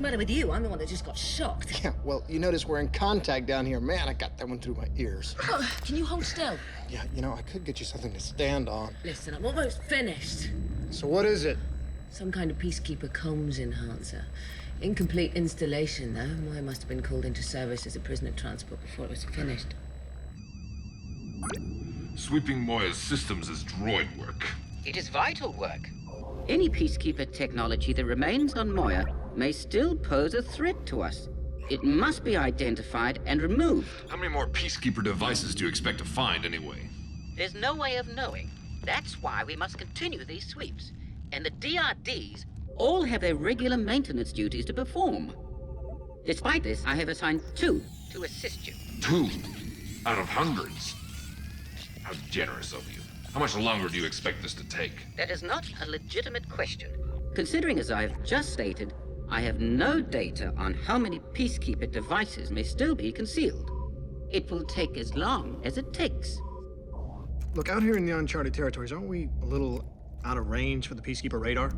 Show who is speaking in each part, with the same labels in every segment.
Speaker 1: matter with you? I'm the one that just got shocked.
Speaker 2: Yeah, well, you notice we're in contact down here. Man, I got that one through my ears.
Speaker 1: Can you hold still?
Speaker 2: Yeah, you know, I could get you something to stand on.
Speaker 1: Listen, I'm almost finished.
Speaker 2: So what is it?
Speaker 1: Some kind of Peacekeeper comms enhancer. Incomplete installation, though. Moya must have been called into service as a prisoner transport before it was finished.
Speaker 3: Sweeping Moya's systems is droid work.
Speaker 4: It is vital work. Any Peacekeeper technology that remains on Moya may still pose a threat to us. It must be identified and removed.
Speaker 3: How many more Peacekeeper devices do you expect to find, anyway?
Speaker 4: There's no way of knowing. That's why we must continue these sweeps. And the DRDs all have their regular maintenance duties to perform. Despite this, I have assigned 2 to assist you.
Speaker 3: 2? Out of hundreds? How generous of you. How much longer do you expect this to take?
Speaker 4: That is not a legitimate question. Considering, as I've just stated, I have no data on how many Peacekeeper devices may still be concealed. It will take as long as it takes.
Speaker 5: Look, out here in the uncharted territories, aren't we a little out of range for the Peacekeeper radar?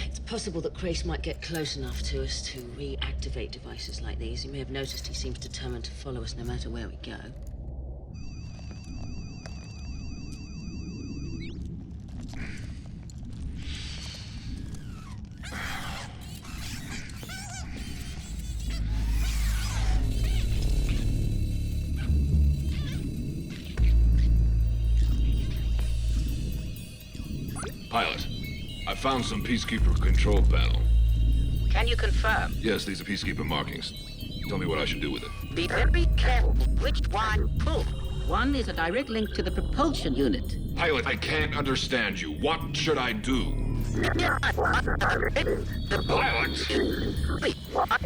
Speaker 1: It's possible that Grace might get close enough to us to reactivate devices like these. You may have noticed he seems determined to follow us no matter where we go.
Speaker 3: Pilot, I found some Peacekeeper control panel.
Speaker 4: Can you confirm?
Speaker 3: Yes, these are Peacekeeper markings. Tell me what I should do with it.
Speaker 4: Be very careful which one to pull. One is a direct link to the propulsion unit.
Speaker 3: Pilot, I can't understand you. What should I do?
Speaker 4: The
Speaker 3: Pilot!
Speaker 4: Wait, what?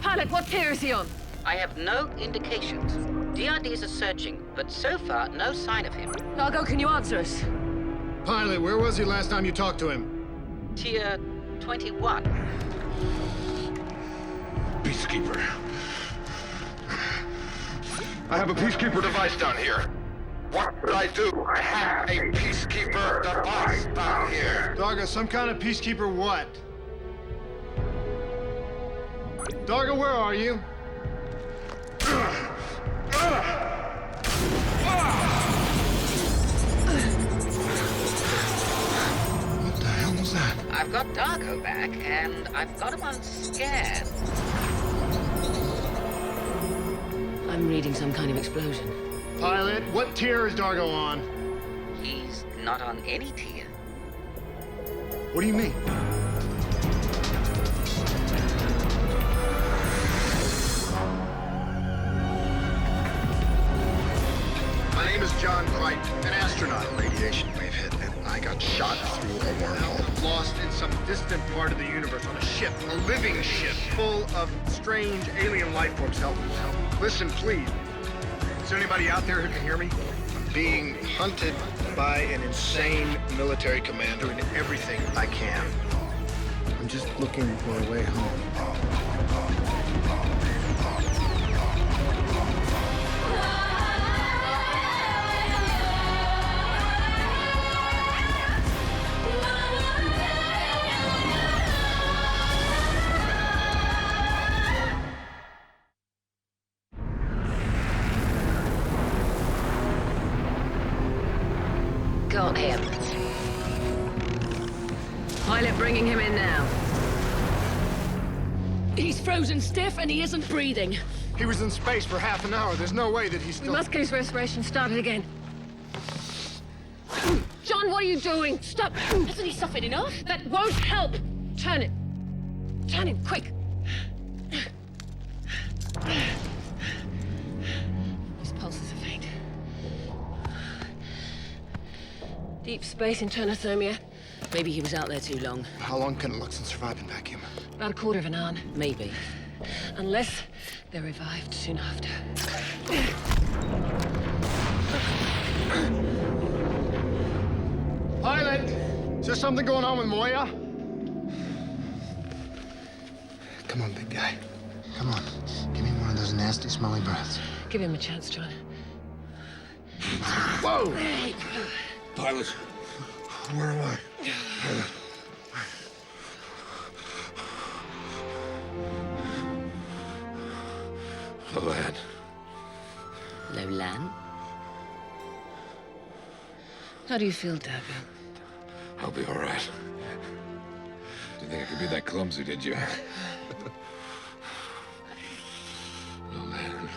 Speaker 1: Pilot, what tier is he on?
Speaker 4: I have no indications. DRDs are searching, but so far, no sign of him.
Speaker 1: D'Argo, can you answer us?
Speaker 5: Pilot, where was he last time you talked to him?
Speaker 4: Tier 21.
Speaker 3: Peacekeeper. I have a Peacekeeper device down here. What should I do? I have a Peacekeeper device down here.
Speaker 5: D'Argo, some kind of Peacekeeper what? D'Argo, where are you?
Speaker 2: What the hell was that?
Speaker 4: I've got D'Argo back, and I've got him on scan.
Speaker 1: I'm reading some kind of explosion.
Speaker 5: Pilot, what tier is D'Argo on?
Speaker 4: He's not on any tier.
Speaker 5: What do you mean?
Speaker 2: My name is John Crichton, an astronaut. Radiation wave hit, and I got shot through a wormhole.
Speaker 5: Lost in some distant part of the universe on a ship, a living ship, full of strange alien life forms. Help, help. Listen, please. Is there anybody out there who can hear me?
Speaker 2: I'm being hunted by an insane military commander.
Speaker 5: Doing everything I can. I'm just looking for a way home.
Speaker 1: Got him. Pilot bringing him in now. He's frozen stiff and he isn't breathing.
Speaker 5: He was in space for half an hour. There's no way that he's
Speaker 1: We
Speaker 5: still...
Speaker 1: must case respiration. Start it again. John, what are you doing? Stop. Hasn't he suffered enough? That won't help. Turn it. Turn him, quick. His pulses are faint. Deep space internothermia. Maybe he was out there too long.
Speaker 2: How long can Lux and survive in vacuum?
Speaker 1: About a quarter of an hour, maybe. Unless they're revived soon after.
Speaker 5: Is there something going on with Moya? Come on, big guy. Come on. Give me one of those nasty, smelly breaths.
Speaker 1: Give him a chance, John.
Speaker 5: Whoa!
Speaker 3: Pilot, where am I? Lolan.
Speaker 1: Lolan? How do you feel, D'Argo?
Speaker 3: I'll be all right. Didn't think I could be that clumsy, did you? Lolan.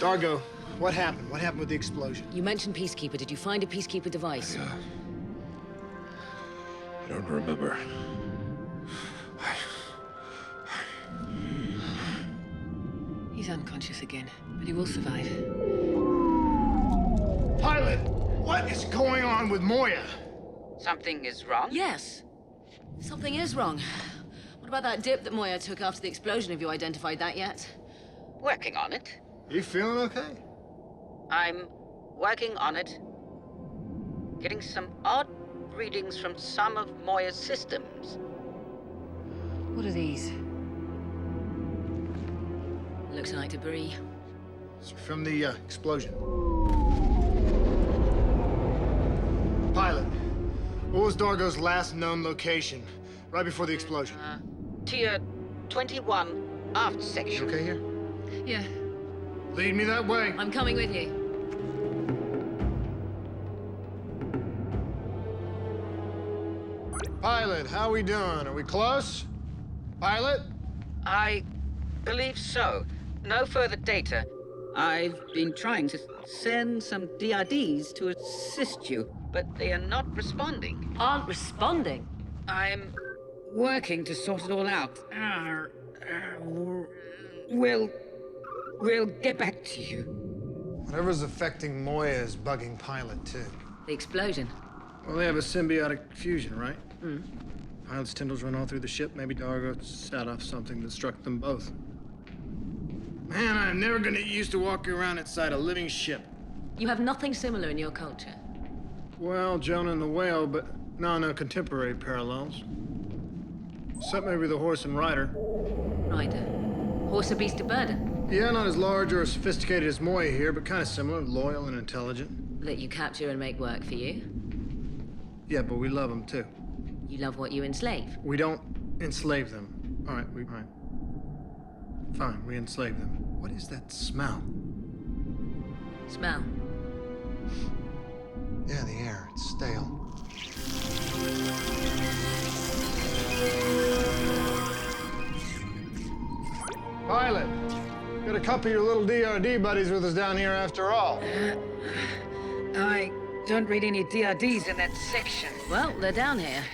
Speaker 5: D'Argo, what happened? What happened with the explosion?
Speaker 1: You mentioned Peacekeeper. Did you find a Peacekeeper device?
Speaker 3: I don't remember.
Speaker 1: He's unconscious again, but he will survive.
Speaker 5: Pilot, what is going on with Moya?
Speaker 4: Something is wrong?
Speaker 1: Yes. Something is wrong. What about that dip that Moya took after the explosion? Have you identified that yet?
Speaker 4: Working on it.
Speaker 5: You feeling okay?
Speaker 4: I'm working on it. Getting some odd readings from some of Moya's systems.
Speaker 1: What are these? Looks like debris.
Speaker 5: It's from the explosion. Pilot, what was D'Argo's last known location right before the explosion?
Speaker 4: Tier 21, aft section.
Speaker 5: You okay here?
Speaker 1: Yeah,
Speaker 5: Lead me that way.
Speaker 1: I'm coming with you.
Speaker 5: Pilot, how we doing? Are we close? Pilot?
Speaker 4: I believe so. No further data. I've been trying to send some DRDs to assist you, but they are not responding.
Speaker 1: Aren't responding?
Speaker 4: I'm working to sort it all out. We'll get back to you.
Speaker 5: Whatever's affecting Moya is bugging Pilot, too.
Speaker 1: The explosion.
Speaker 5: Well, they have a symbiotic fusion, right? Pilot's tendrils run all through the ship. Maybe D'Argo set off something that struck them both. Man, I'm never gonna get used to walking around inside a living ship.
Speaker 1: You have nothing similar in your culture.
Speaker 5: Well, Jonah and the whale, but no contemporary parallels. Except maybe the horse and rider.
Speaker 1: Rider. Horse or beast of burden.
Speaker 5: Yeah, not as large or as sophisticated as Moya here, but kind of similar, loyal and intelligent.
Speaker 1: That you capture and make work for you.
Speaker 5: Yeah, but we love them too.
Speaker 1: You love what you enslave.
Speaker 5: We don't enslave them. All right. Fine, we enslave them. What is that smell?
Speaker 1: Smell.
Speaker 5: Yeah, the air. It's stale. Pilot, got a couple of your little DRD buddies with us down here after all.
Speaker 4: I don't read any DRDs in that section.
Speaker 1: Well, they're down here.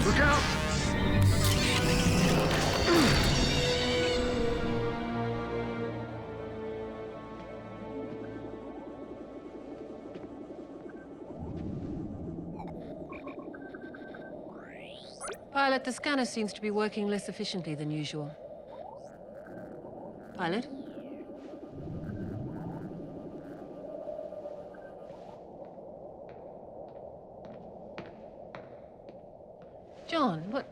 Speaker 5: Look out!
Speaker 6: Pilot, the scanner seems to be working less efficiently than usual. Pilot? John, what?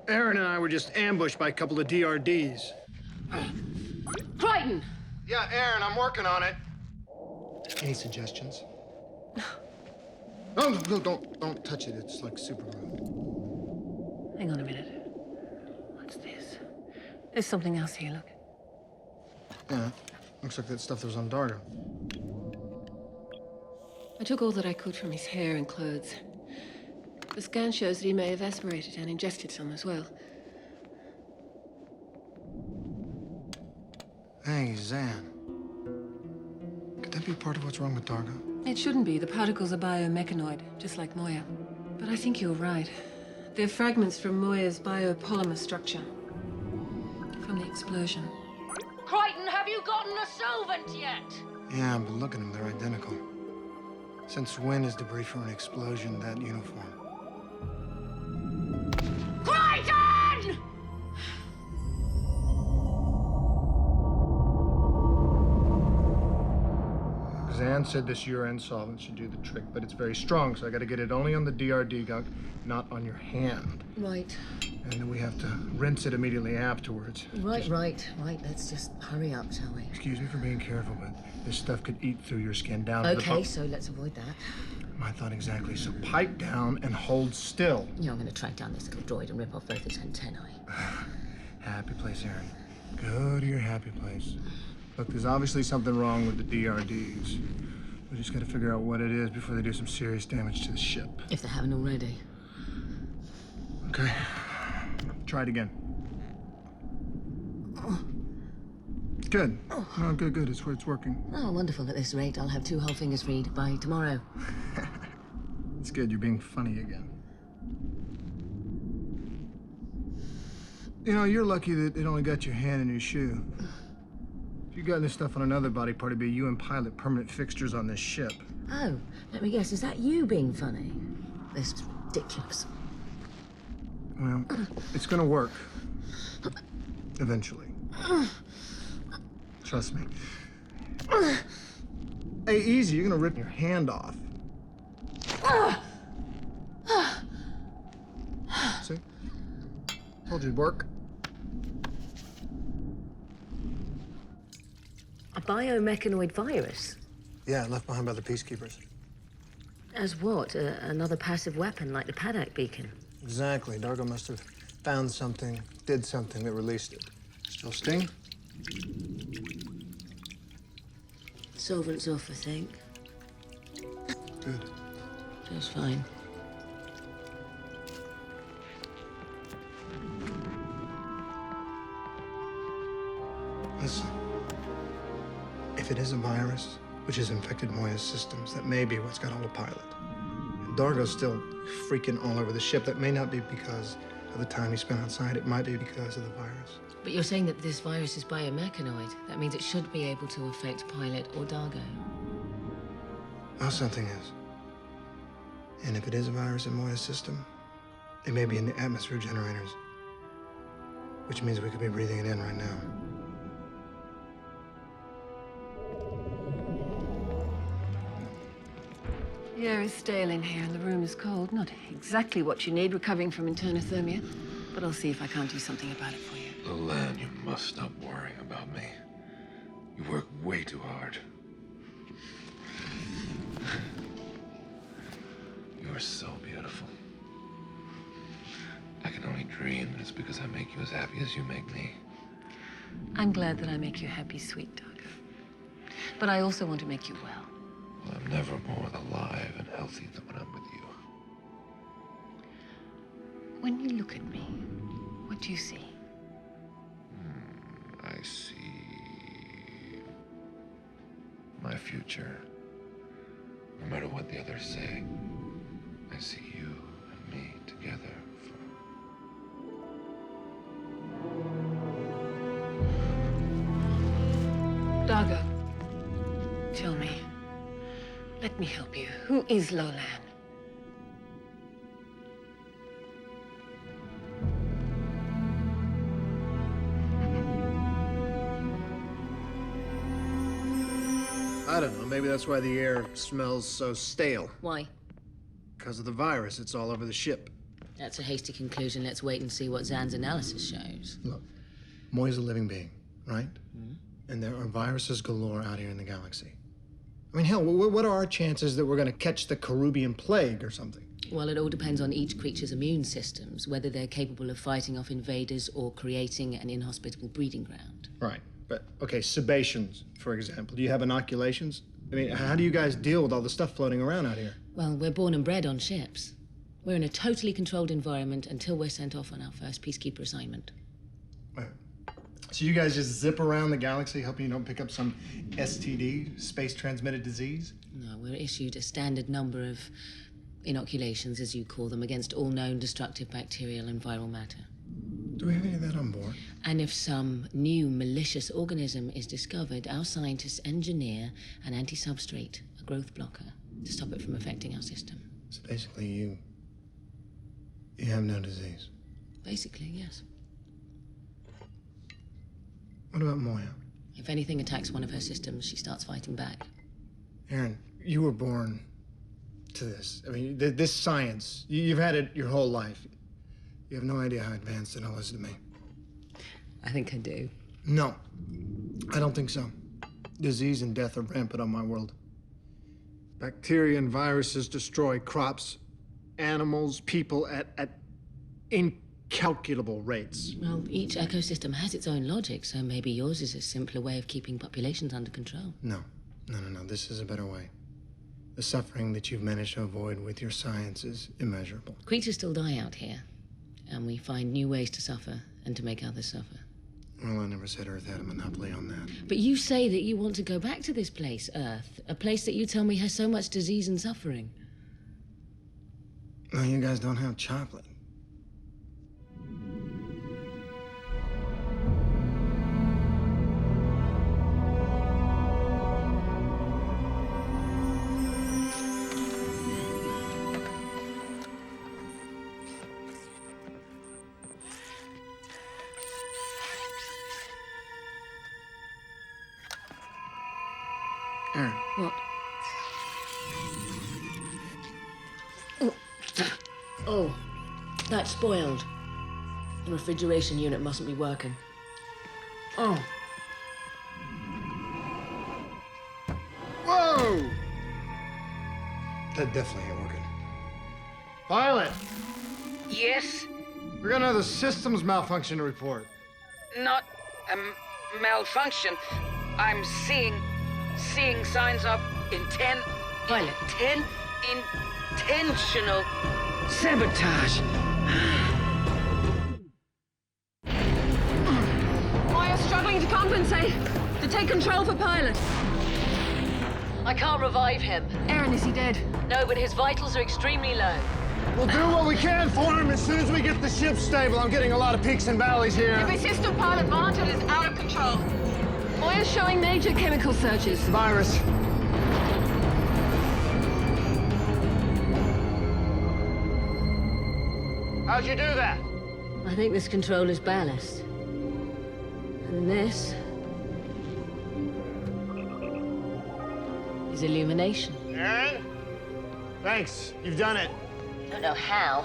Speaker 5: Aaron and I were just ambushed by a couple of DRDs.
Speaker 1: Crichton!
Speaker 5: Yeah, Aaron, I'm working on it. Any suggestions? No, don't touch it. It's like super rude.
Speaker 6: Hang on a minute. What's this? There's something else here, look.
Speaker 5: Yeah, looks like that stuff that was on D'Argo.
Speaker 6: I took all that I could from his hair and clothes. The scan shows that he may have aspirated and ingested some as well.
Speaker 5: Hey, Zan. Could that be part of what's wrong with D'Argo?
Speaker 6: It shouldn't be. The particles are biomechanoid, just like Moya. But I think you're right. They're fragments from Moya's biopolymer structure. From the explosion.
Speaker 1: Crichton, have you gotten a solvent yet?
Speaker 5: Yeah, but look at them. They're identical. Since when is debris from an explosion that uniform? Lolan said this urine solvent should do the trick, but it's very strong, so I gotta get it only on the DRD gunk, not on your hand.
Speaker 1: Right.
Speaker 5: And then we have to rinse it immediately afterwards.
Speaker 1: Right. Let's just hurry up, shall we?
Speaker 5: Excuse me for being careful, but this stuff could eat through your skin down to the
Speaker 1: Okay,
Speaker 5: bone.
Speaker 1: so let's avoid that.
Speaker 5: My thought exactly. So pipe down and hold still.
Speaker 1: Yeah, I'm gonna track down this little droid and rip off both its antennae.
Speaker 5: Happy place, Aaron. Go to your happy place. Look, there's obviously something wrong with the DRDs. We just gotta figure out what it is before they do some serious damage to the ship.
Speaker 1: If they haven't already.
Speaker 5: Okay. Try it again. Good. Oh, good. It's working.
Speaker 1: Oh, wonderful. At this rate, I'll have 2 whole fingers freed by tomorrow.
Speaker 5: It's good. You're being funny again. You know, you're lucky that it only got your hand in your shoe. If you'd gotten this stuff on another body part, it'd be you and Pilot permanent fixtures on this ship.
Speaker 1: Oh, let me guess. Is that you being funny? This is ridiculous.
Speaker 5: Well, it's gonna work. Eventually. Trust me. Hey, easy. You're gonna rip your hand off. See? Told you it'd work.
Speaker 1: A biomechanoid virus?
Speaker 5: Yeah, left behind by the Peacekeepers.
Speaker 1: As what? Another passive weapon like the Paddock beacon?
Speaker 5: Exactly. D'Argo must have found something, did something that released it. Still sting?
Speaker 1: Solvent's off, I think.
Speaker 5: Good.
Speaker 1: Feels fine.
Speaker 5: Listen. If it is a virus, which has infected Moya's systems, that may be what's got hold of Pilot. And D'Argo's still freaking all over the ship. That may not be because of the time he spent outside. It might be because of the virus.
Speaker 1: But you're saying that this virus is biomechanoid. That means it should be able to affect Pilot or D'Argo.
Speaker 5: Oh, something is. And if it is a virus in Moya's system, it may be in the atmosphere generators. Which means we could be breathing it in right now.
Speaker 6: The air is stale in here and the room is cold. Not exactly what you need recovering from internothermia, but I'll see if I can't do something about it for you.
Speaker 3: Lolan, you must stop worrying about me. You work way too hard. You are so beautiful. I can only dream that it's because I make you as happy as you make me.
Speaker 6: I'm glad that I make you happy, sweet D'Argo. But I also want to make you well.
Speaker 3: Well, I'm never more alive and healthy than when I'm with you.
Speaker 6: When you look at me, what do you see?
Speaker 3: I see my future. No matter what the others say, I see you and me together
Speaker 6: D'Argo, tell me. Let me help you. Who is Lolan?
Speaker 5: I don't know. Maybe that's why the air smells so stale.
Speaker 1: Why?
Speaker 5: Because of the virus. It's all over the ship.
Speaker 1: That's a hasty conclusion. Let's wait and see what Zan's analysis shows.
Speaker 5: Look, Moya's a living being, right? And there are viruses galore out here in the galaxy. I mean, hell, what are our chances that we're going to catch the Carubian plague or something?
Speaker 1: Well, it all depends on each creature's immune systems, whether they're capable of fighting off invaders or creating an inhospitable breeding ground.
Speaker 5: Right. But, okay, sebaceans, for example. Do you have inoculations? I mean, how do you guys deal with all the stuff floating around out here?
Speaker 1: Well, we're born and bred on ships. We're in a totally controlled environment until we're sent off on our first Peacekeeper assignment.
Speaker 5: So you guys just zip around the galaxy hoping you don't pick up some STD, space-transmitted disease?
Speaker 1: No, we're issued a standard number of inoculations, as you call them, against all known destructive bacterial and viral matter.
Speaker 5: Do we have any of that on board?
Speaker 1: And if some new malicious organism is discovered, our scientists engineer an anti-substrate, a growth blocker, to stop it from affecting our system.
Speaker 5: So basically you have no disease?
Speaker 1: Basically, yes.
Speaker 5: What about Moya?
Speaker 1: If anything attacks one of her systems, she starts fighting back.
Speaker 5: Aaron, you were born to this. I mean, this science, you've had it your whole life. You have no idea how advanced it all is to me.
Speaker 1: I think I do.
Speaker 5: No, I don't think so. Disease and death are rampant on my world. Bacteria and viruses destroy crops, animals, people at incalculable rates.
Speaker 1: Well, each ecosystem has its own logic, so maybe yours is a simpler way of keeping populations under control.
Speaker 5: No. This is a better way. The suffering that you've managed to avoid with your science is immeasurable.
Speaker 1: Creatures still die out here, and we find new ways to suffer and to make others suffer.
Speaker 5: Well, I never said Earth had a monopoly on that.
Speaker 1: But you say that you want to go back to this place, Earth, a place that you tell me has so much disease and suffering.
Speaker 5: Well, you guys don't have chocolate. Aaron.
Speaker 1: What? Oh, that's spoiled. The refrigeration unit mustn't be working. Oh.
Speaker 5: Whoa! That definitely ain't working. Pilot,
Speaker 4: Yes,
Speaker 5: we're gonna have the systems malfunction report.
Speaker 4: not a malfunction. I'm seeing signs of
Speaker 1: Pilot.
Speaker 4: intentional sabotage.
Speaker 6: Moya's struggling to compensate. To take control for pilot.
Speaker 1: I can't revive him.
Speaker 6: Aaron, is he dead?
Speaker 1: No, but his vitals are extremely low.
Speaker 5: We'll do what we can for him as soon as we get the ship stable. I'm getting a lot of peaks and valleys here.
Speaker 6: Every system pilot monitored is out of control. Moya's showing major chemical surges.
Speaker 5: Virus. How'd you do that?
Speaker 1: I think this controller's ballast. And this is illumination.
Speaker 5: Aaron? Thanks. You've done it.
Speaker 1: Don't know how.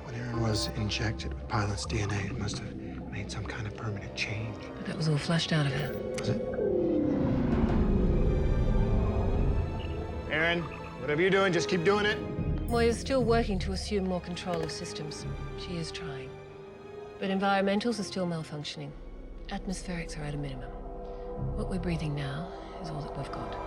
Speaker 5: When Aaron was injected with Pilot's DNA, it must have made some kind of permanent change.
Speaker 6: But that was all flushed out of her.
Speaker 5: Was it? Aaron, whatever you're doing, just keep doing it.
Speaker 6: Moya's still working to assume more control of systems. She is trying. But environmentals are still malfunctioning. Atmospherics are at a minimum. What we're breathing now is all that we've got.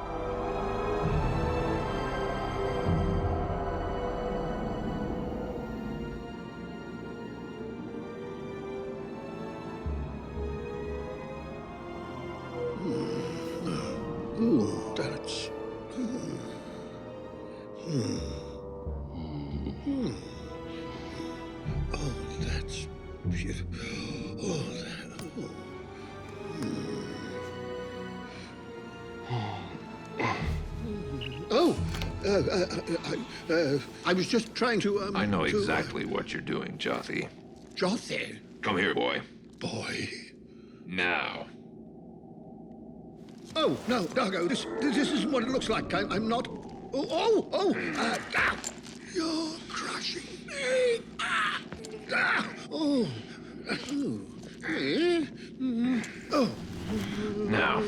Speaker 2: Ooh, that's... Oh, that's beautiful. Oh, that... I was just trying to,
Speaker 3: I know exactly what you're doing, Jothy.
Speaker 2: Jothy?
Speaker 3: Come here, boy.
Speaker 2: Boy.
Speaker 3: Now.
Speaker 2: Oh, no, D'Argo, this isn't what it looks like. I'm not... You're crushing me.
Speaker 3: Now.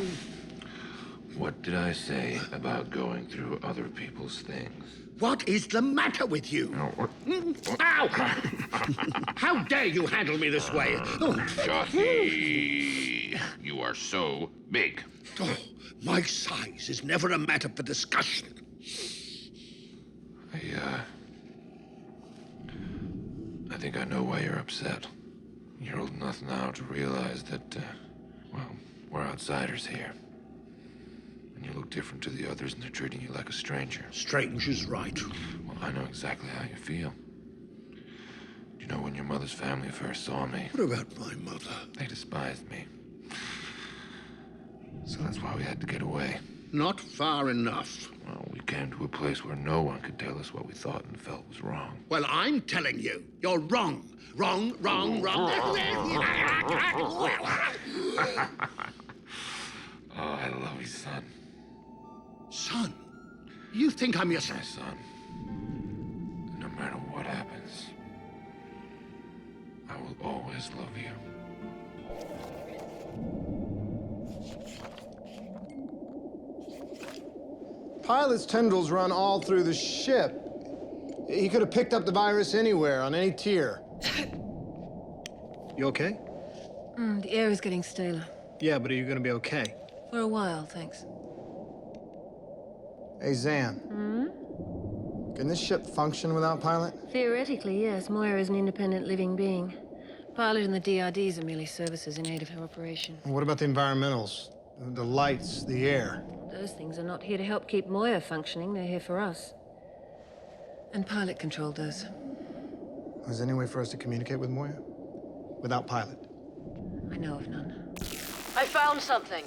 Speaker 3: What did I say about going through other people's things?
Speaker 2: What is the matter with you? Ow! How dare you handle me this way?
Speaker 3: Jothy, you are so big.
Speaker 2: Oh, my size is never a matter for discussion.
Speaker 3: I think I know why you're upset. You're old enough now to realize that, well, we're outsiders here. And you look different to the others, and they're treating you like a stranger.
Speaker 2: Strange is right.
Speaker 3: Well, I know exactly how you feel. You know, when your mother's family first saw me,
Speaker 2: What about my mother?
Speaker 3: they despised me. So that's why we had to get away.
Speaker 2: Not far enough.
Speaker 3: Well, we came to a place where no one could tell us what we thought and felt was wrong.
Speaker 2: Well, I'm telling you, you're wrong. Wrong.
Speaker 3: Oh, I love you, son.
Speaker 2: Son, you think I'm your son?
Speaker 3: My son. No matter what happens, I will always love you.
Speaker 5: Pilot's tendrils run all through the ship. He could have picked up the virus anywhere, on any tier. You okay?
Speaker 6: The air is getting staler.
Speaker 5: Yeah, but are you gonna be okay?
Speaker 6: For a while, thanks.
Speaker 5: Hey, Zan. Can this ship function without pilot?
Speaker 6: Theoretically, yes. Moya is an independent living being. Pilot and the DRDs are merely services in aid of her operation.
Speaker 5: What about the environmentals? The lights, the air?
Speaker 6: Those things are not here to help keep Moya functioning. They're here for us. And pilot control does.
Speaker 5: Is there any way for us to communicate with Moya? Without pilot?
Speaker 6: I know of none.
Speaker 1: I found something.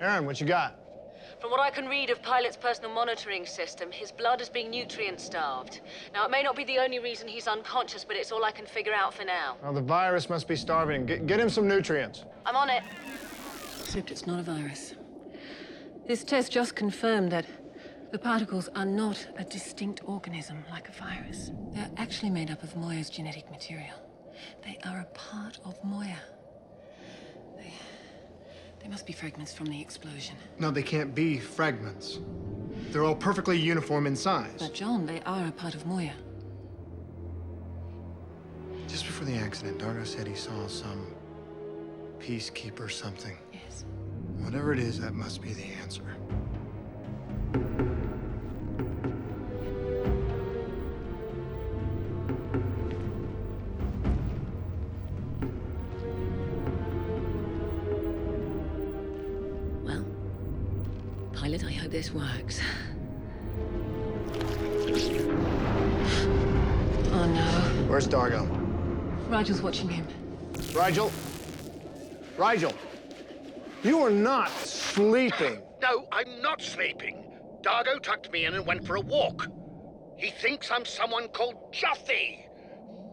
Speaker 5: Aaron, what you got?
Speaker 1: From what I can read of Pilot's personal monitoring system, his blood is being nutrient-starved. Now, it may not be the only reason he's unconscious, but it's all I can figure out for now.
Speaker 5: Well, the virus must be starving. Get him some nutrients.
Speaker 1: I'm on it.
Speaker 6: Except it's not a virus. This test just confirmed that the particles are not a distinct organism like a virus. They're actually made up of Moya's genetic material. They are a part of Moya. They must be fragments from the explosion.
Speaker 5: No, they can't be fragments. They're all perfectly uniform in size.
Speaker 6: But John, they are a part of Moya.
Speaker 5: Just before the accident, D'Argo said he saw some Peacekeeper something.
Speaker 6: Yes.
Speaker 5: Whatever it is, that must be the answer.
Speaker 1: Well, Pilot, I hope this works.
Speaker 6: Oh, no.
Speaker 5: Where's D'Argo?
Speaker 6: Rigel's watching him.
Speaker 5: Rigel? Rigel! You are not sleeping.
Speaker 2: No, I'm not sleeping. D'Argo tucked me in and went for a walk. He thinks I'm someone called Juffy.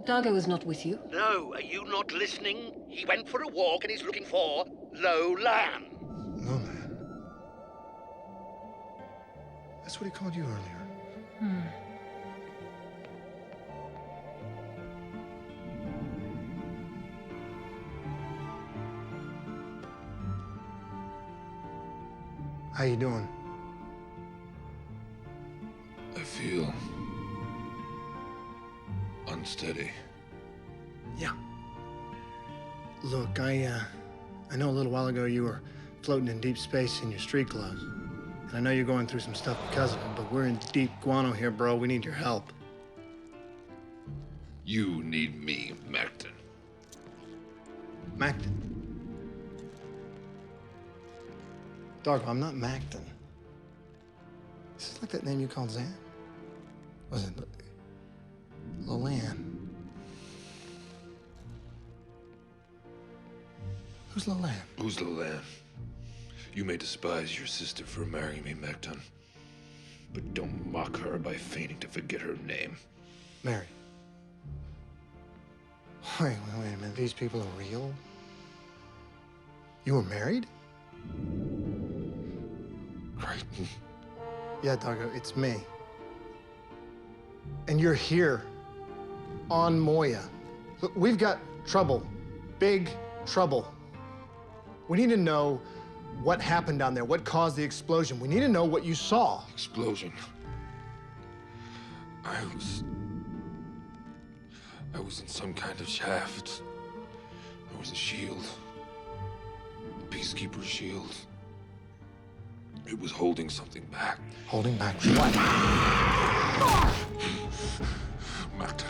Speaker 6: D'Argo was not with you.
Speaker 2: No, are you not listening? He went for a walk and he's looking for Lolan.
Speaker 5: Lolan. That's what he called you earlier. How you doing?
Speaker 3: I feel unsteady.
Speaker 5: Yeah. Look, I know a little while ago you were floating in deep space in your street clothes. And I know you're going through some stuff because of it, but we're in deep guano here, bro. We need your help.
Speaker 3: You need me, Macton.
Speaker 5: Macton. D'Argo, I'm not Macton. Is this like that name you called Zan? Was it Lolan? Who's Lolan?
Speaker 3: Who's Lolan? You may despise your sister for marrying me, Macton, but don't mock her by feigning to forget her name.
Speaker 5: Mary. Wait a minute. These people are real? You were married?
Speaker 3: Crichton.
Speaker 5: Yeah, D'Argo, it's me. And you're here on Moya. Look, we've got trouble. Big trouble. We need to know what happened down there, what caused the explosion. We need to know what you saw.
Speaker 3: Explosion. I was in some kind of shaft. There was a shield. A Peacekeeper shield. It was holding something back.
Speaker 5: Holding back what?
Speaker 3: Macton,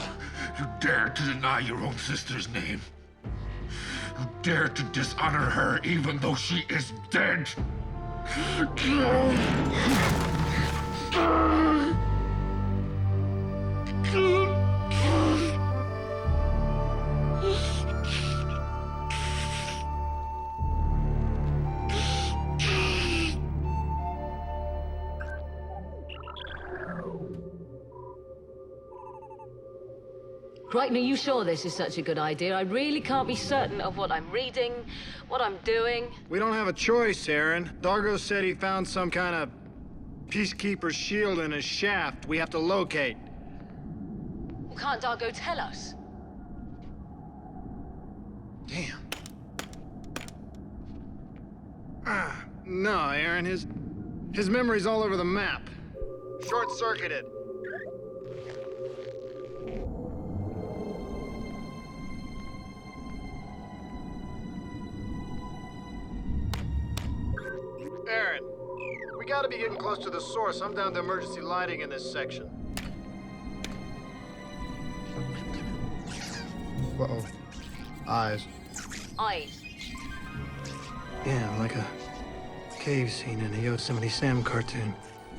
Speaker 3: you dare to deny your own sister's name. You dare to dishonor her even though she is dead.
Speaker 1: Crichton, are you sure this is such a good idea? I really can't be certain of what I'm reading, what I'm doing.
Speaker 5: We don't have a choice, Aaron. D'Argo said he found some kind of Peacekeeper's shield and a shaft we have to locate.
Speaker 1: Well, can't D'Argo tell us?
Speaker 5: Damn. No, Aaron, his memory's all over the map. Short-circuited. Aaron, we gotta be getting close to the source. I'm down to emergency lighting in this section. Uh-oh. Eyes.
Speaker 1: Eyes.
Speaker 5: Yeah, like a cave scene in a Yosemite Sam cartoon.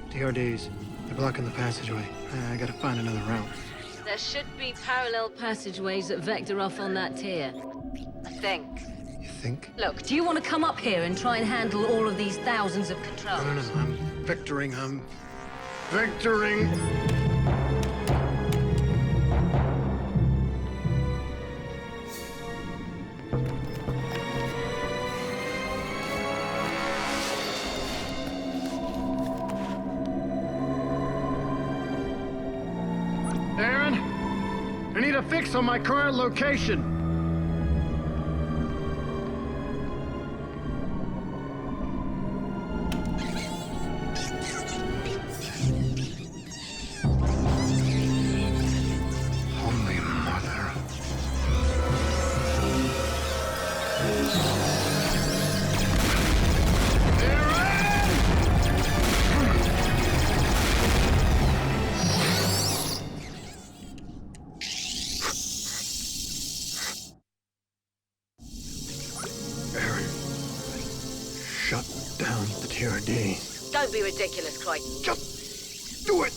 Speaker 5: DRDs. They're blocking the passageway. I gotta find another route.
Speaker 1: There should be parallel passageways that vector off on that tier. I think.
Speaker 5: You think?
Speaker 1: Look, do you want to come up here and try and handle all of these thousands of controls?
Speaker 5: No, I'm vectoring. Vectoring. Aaron, I need a fix on my current location.
Speaker 3: Holy Mother.
Speaker 5: Aaron, shut down the DRD.
Speaker 1: Don't be ridiculous, Crichton.
Speaker 5: Just do it!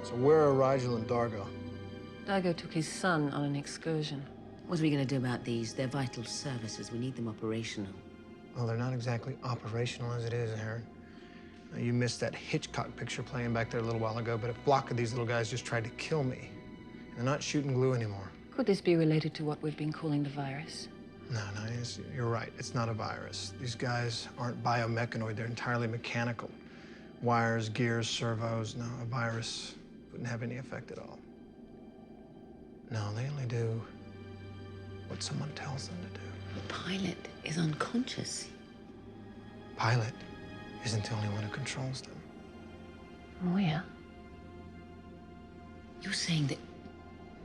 Speaker 5: So where are Rigel and D'Argo?
Speaker 6: D'Argo took his son on an excursion.
Speaker 1: What are we going to do about these? They're vital services. We need them operational.
Speaker 5: Well, they're not exactly operational as it is, Aaron. Now, you missed that Hitchcock picture playing back there a little while ago, but a block of these little guys just tried to kill me. And they're not shooting glue anymore.
Speaker 6: Could this be related to what we've been calling the virus?
Speaker 5: No, you're right. It's not a virus. These guys aren't biomechanoid. They're entirely mechanical. Wires, gears, servos. No, a virus wouldn't have any effect at all. No, they only do what someone tells them to do.
Speaker 1: The pilot is unconscious.
Speaker 5: Pilot isn't the only one who controls them.
Speaker 6: Moya?
Speaker 1: You're saying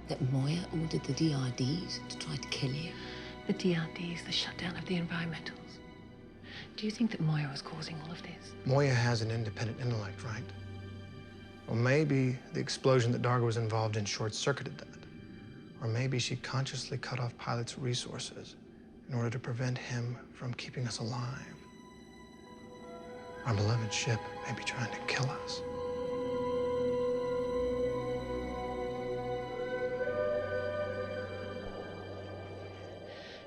Speaker 1: that Moya ordered the DRDs to try to kill you?
Speaker 6: The DRDs, the shutdown of the environmentals. Do you think that Moya was causing all of this?
Speaker 5: Moya has an independent intellect, right? Well, maybe the explosion that D'Argo was involved in short-circuited that. Or maybe she consciously cut off Pilot's resources in order to prevent him from keeping us alive. Our beloved ship may be trying to kill us.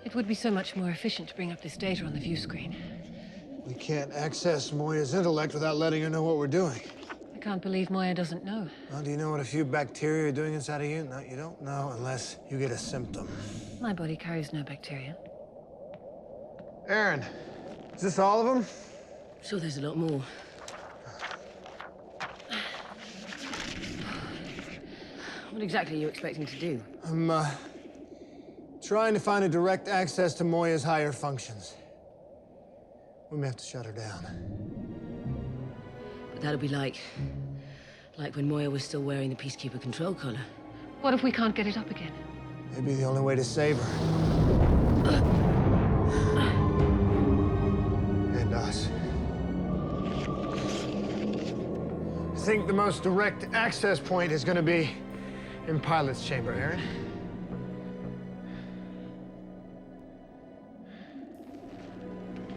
Speaker 6: It would be so much more efficient to bring up this data on the view screen.
Speaker 5: We can't access Moya's intellect without letting her know what we're doing.
Speaker 6: I can't believe Moya doesn't know.
Speaker 5: Well, do you know what a few bacteria are doing inside of you? No, you don't know unless you get a symptom.
Speaker 6: My body carries no bacteria.
Speaker 5: Aaron, is this all of them?
Speaker 1: Sure, there's a lot more. What exactly are you expecting to do?
Speaker 5: I'm, trying to find a direct access to Moya's higher functions. We may have to shut her down.
Speaker 1: But that'll be like when Moya was still wearing the Peacekeeper control collar.
Speaker 6: What if we can't get it up again?
Speaker 5: Maybe the only way to save her. And us. I think the most direct access point is gonna be in Pilot's chamber, Aaron.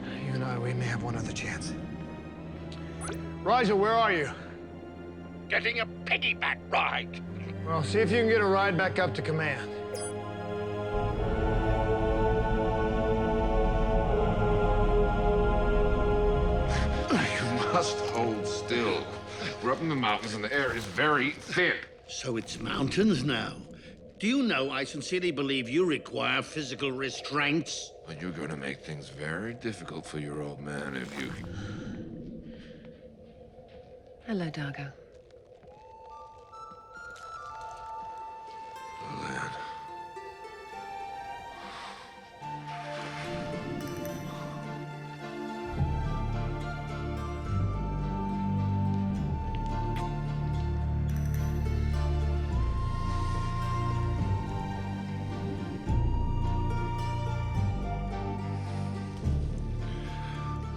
Speaker 5: You and I, we may have one other chance. Rigel, where are you?
Speaker 7: Getting a piggyback ride.
Speaker 5: Well, see if you can get a ride back up to command.
Speaker 3: You must hold still. We're up in the mountains and the air is very thin.
Speaker 7: So it's mountains now. Do you know I sincerely believe you require physical restraints?
Speaker 3: But you're gonna make things very difficult for your old man if you...
Speaker 6: Hello, D'Argo.
Speaker 3: Lolan.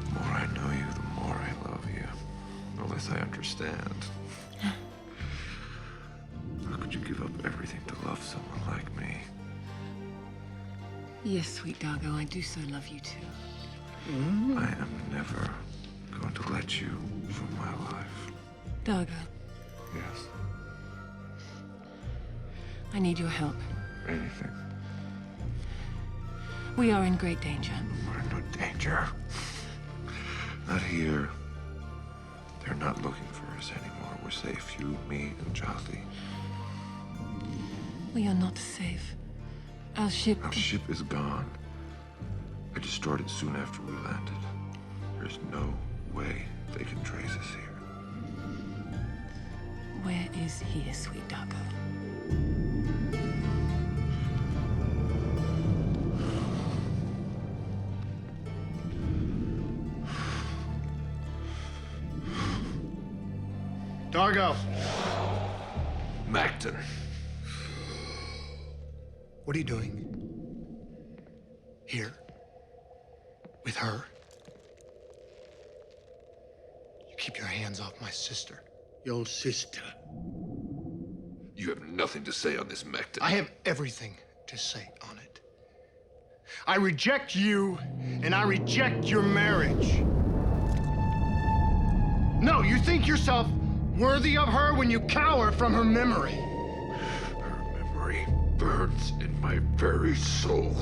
Speaker 3: The more I know you, the more I love you. The less I understand. How could you give up everything to love someone like me?
Speaker 6: Yes, sweet D'Argo, I do so love you too.
Speaker 3: I am never going to let you from my life.
Speaker 6: D'Argo,
Speaker 3: Yes.
Speaker 6: I need your help.
Speaker 3: Anything.
Speaker 6: We are in great danger.
Speaker 3: We're in no danger. Not here. They're not looking for us anymore. We're safe. You, me, and Jolly.
Speaker 6: We are not safe. Our ship...
Speaker 3: Our ship is gone. I destroyed it soon after we landed. There's no way they can trace us here.
Speaker 6: Where is here, sweet D'Argo?
Speaker 5: D'Argo!
Speaker 3: Macton.
Speaker 5: What are you doing? Here? With her? You keep your hands off my sister. Your sister.
Speaker 3: You have nothing to say on this, Macton.
Speaker 5: I have everything to say on it. I reject you, and I reject your marriage. No, you think yourself worthy of her when you cower from her memory.
Speaker 3: Her memory burns in my very soul.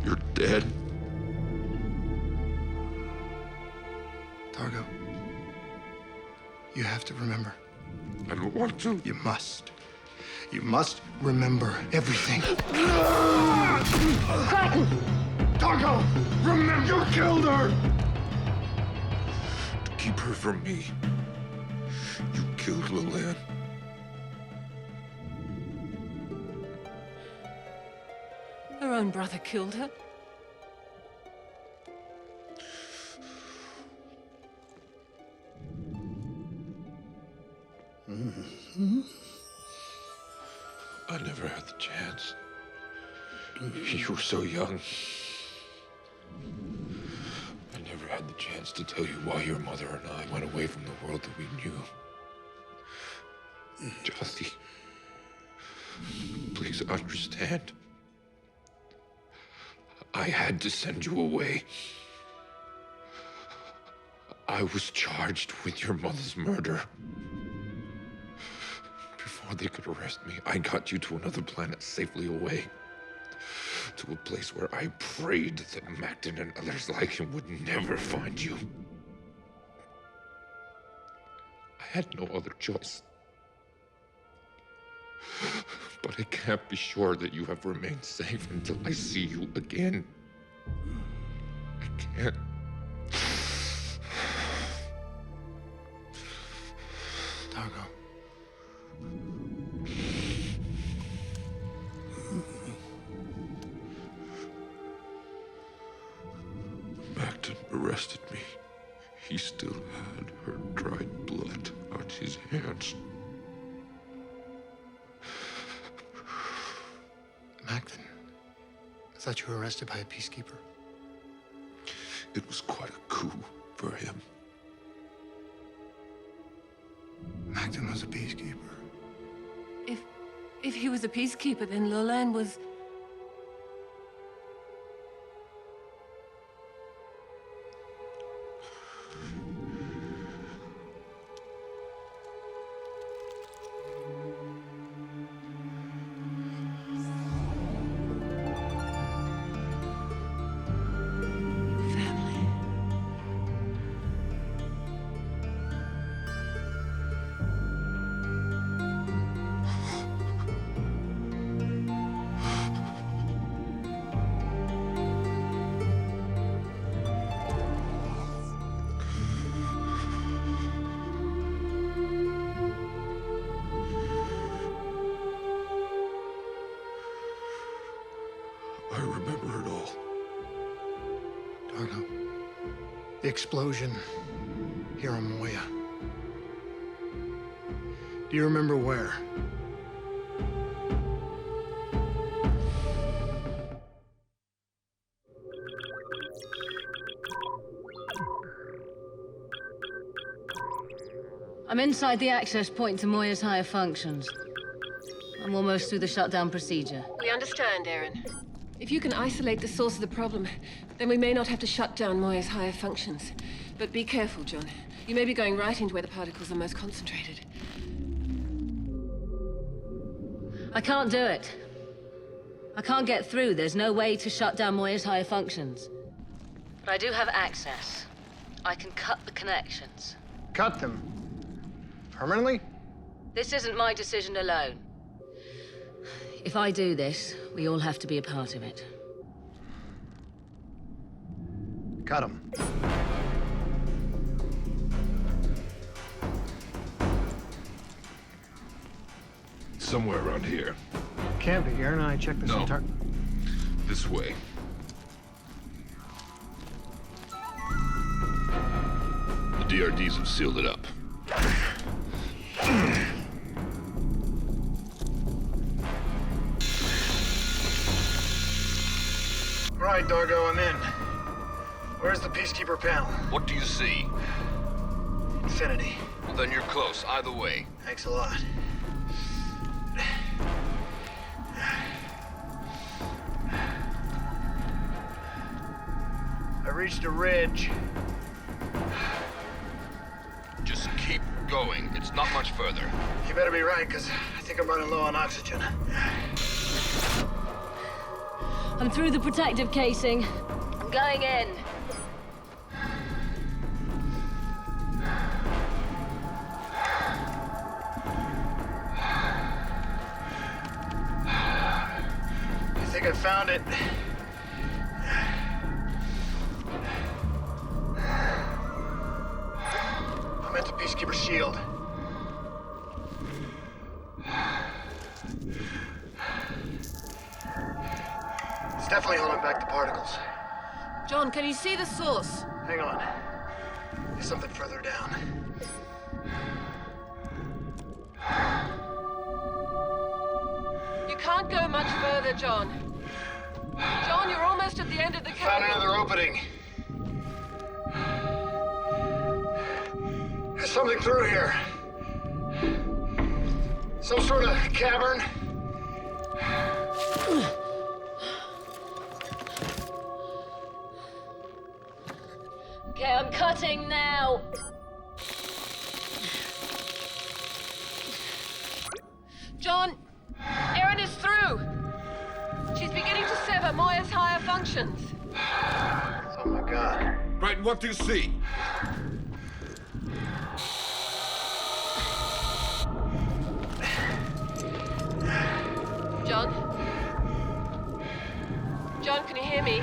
Speaker 3: You're dead.
Speaker 5: D'Argo, you have to remember.
Speaker 3: I don't want to.
Speaker 5: You must. You must remember everything.
Speaker 6: Crichton!
Speaker 5: D'Argo, remember you killed her!
Speaker 3: To keep her from me, you killed Lolan.
Speaker 6: Her own brother killed her.
Speaker 3: I never had the chance. You were so young. I never had the chance to tell you why your mother and I went away from the world that we knew. Jolly, please understand. I had to send you away. I was charged with your mother's murder. Before they could arrest me, I got you to another planet safely away. To a place where I prayed that Macton and others like him would never find you. I had no other choice. But I can't be sure that you have remained safe until I see you again. I can't.
Speaker 5: D'Argo.
Speaker 3: Macton arrested me. He still had her dried blood on his hands.
Speaker 5: Macton, I thought you were arrested by a peacekeeper.
Speaker 3: It was quite a coup for him.
Speaker 5: Macton was a peacekeeper.
Speaker 6: If he was a peacekeeper, then Lolan was...
Speaker 5: Dargo. The explosion here on Moya. Do you remember where?
Speaker 1: I'm inside the access point to Moya's higher functions. I'm almost through the shutdown procedure.
Speaker 6: We understand, Aaron. If you can isolate the source of the problem, then we may not have to shut down Moya's higher functions. But be careful, John. You may be going right into where the particles are most concentrated.
Speaker 1: I can't do it. I can't get through. There's no way to shut down Moya's higher functions. But I do have access. I can cut the connections.
Speaker 5: Cut them? Permanently?
Speaker 1: This isn't my decision alone. If I do this, we all have to be a part of it.
Speaker 5: Cut them.
Speaker 3: Somewhere around here.
Speaker 5: Can't be. Aaron and I checked this
Speaker 3: No.
Speaker 5: entire...
Speaker 3: This way. The DRDs have sealed it up.
Speaker 5: Right, D'Argo, I'm in. Where's the Peacekeeper panel?
Speaker 3: What do you see?
Speaker 5: Infinity.
Speaker 3: Well, then you're close, either way.
Speaker 5: Thanks a lot. I reached a ridge.
Speaker 3: Just keep going. It's not much further.
Speaker 5: You better be right, because I think I'm running low on oxygen.
Speaker 1: I'm through the protective casing. I'm going in.
Speaker 5: I think I found it. I'm at the Peacekeeper shield. It's definitely holding back the particles.
Speaker 6: John, can you see the source?
Speaker 5: Hang on. There's something further down.
Speaker 6: You can't go much further, John. John, you're almost at the end of the
Speaker 5: Found
Speaker 6: cable.
Speaker 5: another opening. There's something through here. Some sort of cavern.
Speaker 1: Okay, I'm cutting now.
Speaker 6: John, Erin is through. She's beginning to sever Moya's higher functions.
Speaker 5: Oh my God.
Speaker 3: Right, what do you see?
Speaker 6: John? John, can you hear me?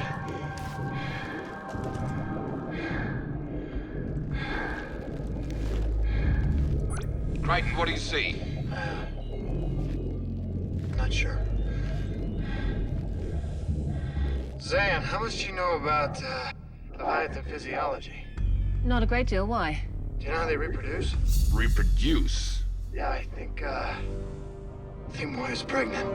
Speaker 3: Crichton, what do you see?
Speaker 5: Not sure. Zan, how much do you know about Leviathan physiology?
Speaker 1: Not a great deal. Why?
Speaker 5: Do you know how they reproduce?
Speaker 3: Reproduce?
Speaker 5: Yeah, I think Moya's pregnant.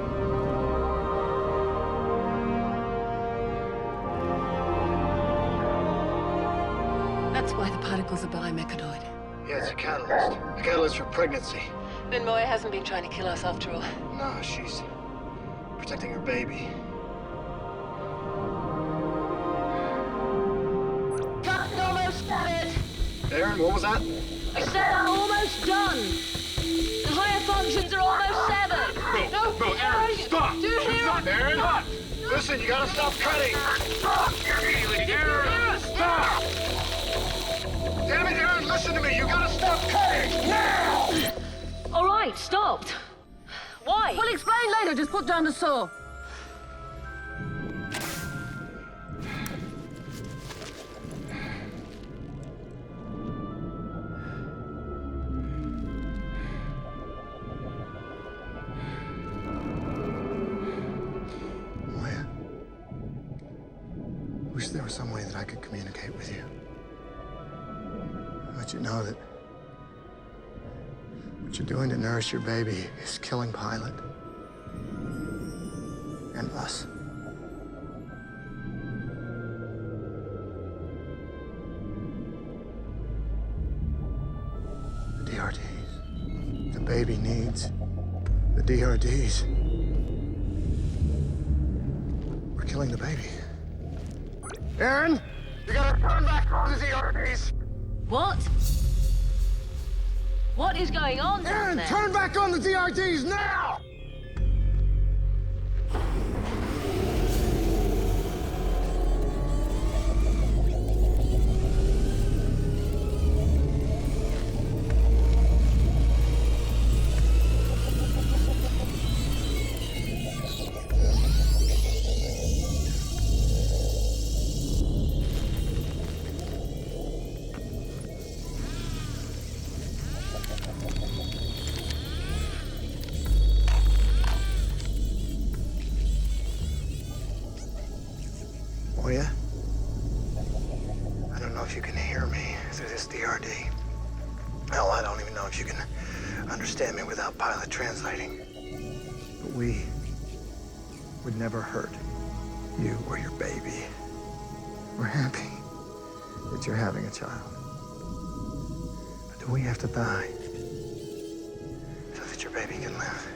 Speaker 6: That's why the particles are bimecanoid.
Speaker 5: Yeah, it's a catalyst. A catalyst for pregnancy.
Speaker 6: Then Moya hasn't been trying to kill us after all.
Speaker 5: No, she's protecting her baby.
Speaker 1: Cut, almost done it.
Speaker 5: Aaron, what was that?
Speaker 1: I said I'm almost done. The higher functions are almost severed.
Speaker 3: No, Aaron, stop!
Speaker 6: Do hear us?
Speaker 5: Aaron! Listen, you gotta stop cutting!
Speaker 3: Aaron, stop!
Speaker 5: Damn it, Aaron, listen to me! You gotta stop cutting! Now!
Speaker 1: All right, stopped. Why?
Speaker 6: We'll explain later. Just put down the saw.
Speaker 5: Moya. Wish there was some way that I I could communicate with you. Let you know that what you're doing to nourish your baby is killing Pilot. And us. The DRDs. The baby needs the DRDs. We're killing the baby. Aaron, you gotta turn back on the DRDs.
Speaker 1: What? What is going on down
Speaker 5: Aaron,
Speaker 1: there?
Speaker 5: turn back on the DRDs now! Moya? I don't know if you can hear me through this DRD. Hell, I don't even know if you can understand me without Pilot translating. But we would never hurt you or your baby. We're happy that you're having a child. But do we have to die so that your baby can live?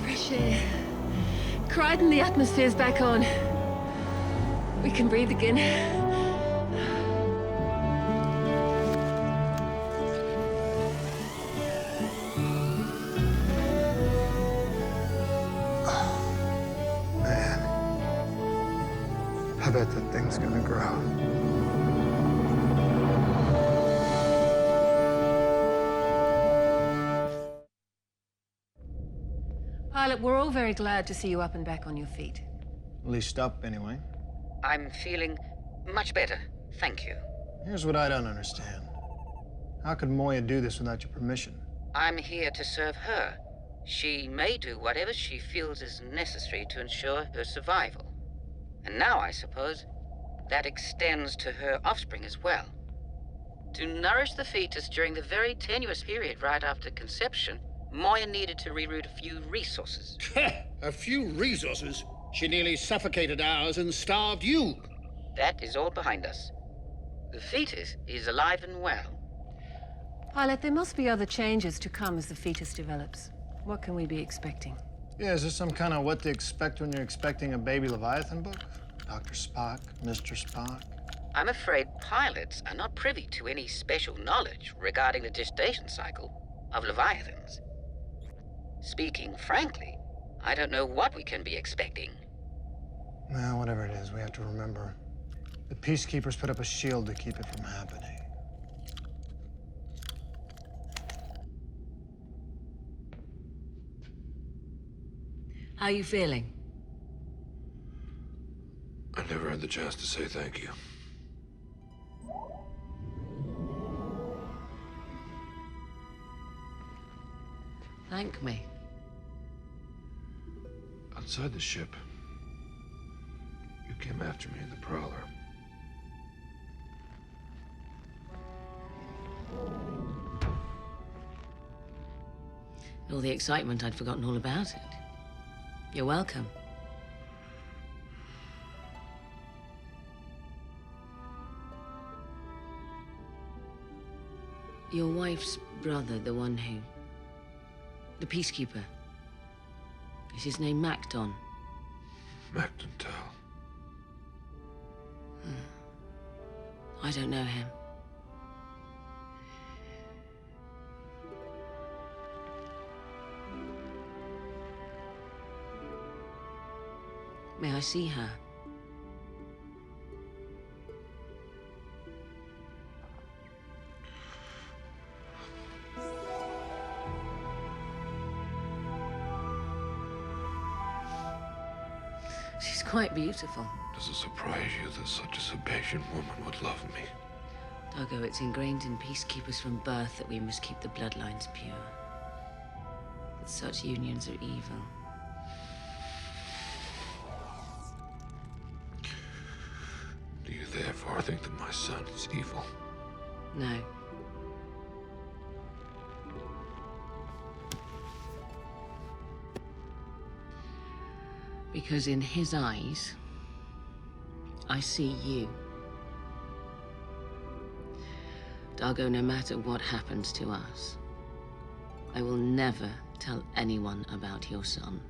Speaker 6: Fresh air. Crichton, the atmosphere's back on. We can breathe again.
Speaker 5: Man, I bet that thing's gonna grow.
Speaker 6: Pilot, we're all very glad to see you up and back on your feet.
Speaker 5: At least up, anyway.
Speaker 4: I'm feeling much better, thank you.
Speaker 5: Here's what I don't understand. How could Moya do this without your permission?
Speaker 4: I'm here to serve her. She may do whatever she feels is necessary to ensure her survival. And now, I suppose, that extends to her offspring as well. To nourish the fetus during the very tenuous period right after conception, Moya needed to reroute a few resources.
Speaker 7: A few resources? She nearly suffocated ours and starved you.
Speaker 4: That is all behind us. The fetus is alive and well.
Speaker 6: Pilot, there must be other changes to come as the fetus develops. What can we be expecting?
Speaker 5: Yeah, is this some kind of what to expect when you're expecting a baby Leviathan book? Dr. Spock, Mr. Spock?
Speaker 4: I'm afraid pilots are not privy to any special knowledge regarding the gestation cycle of Leviathans. Speaking frankly, I don't know what we can be expecting.
Speaker 5: Well, whatever it is, we have to remember. The Peacekeepers put up a shield to keep it from happening.
Speaker 1: How are you feeling?
Speaker 3: I never had the chance to say thank you.
Speaker 1: Thank me.
Speaker 3: Outside the ship, you came after me in the Prowler.
Speaker 1: In all the excitement, I'd forgotten all about it. You're welcome. Your wife's brother, the one who... the Peacekeeper. Is his name Macdon?
Speaker 3: Macdon.
Speaker 1: I don't know him. May I see her? She's quite beautiful.
Speaker 3: Does it surprise you that such a Sabacean woman would love me?
Speaker 1: D'Argo, it's ingrained in Peacekeepers from birth that we must keep the bloodlines pure. That such unions are evil.
Speaker 3: Do you therefore think that my son is evil?
Speaker 1: No. Because in his eyes, I see you. D'Argo, no matter what happens to us, I will never tell anyone about your son.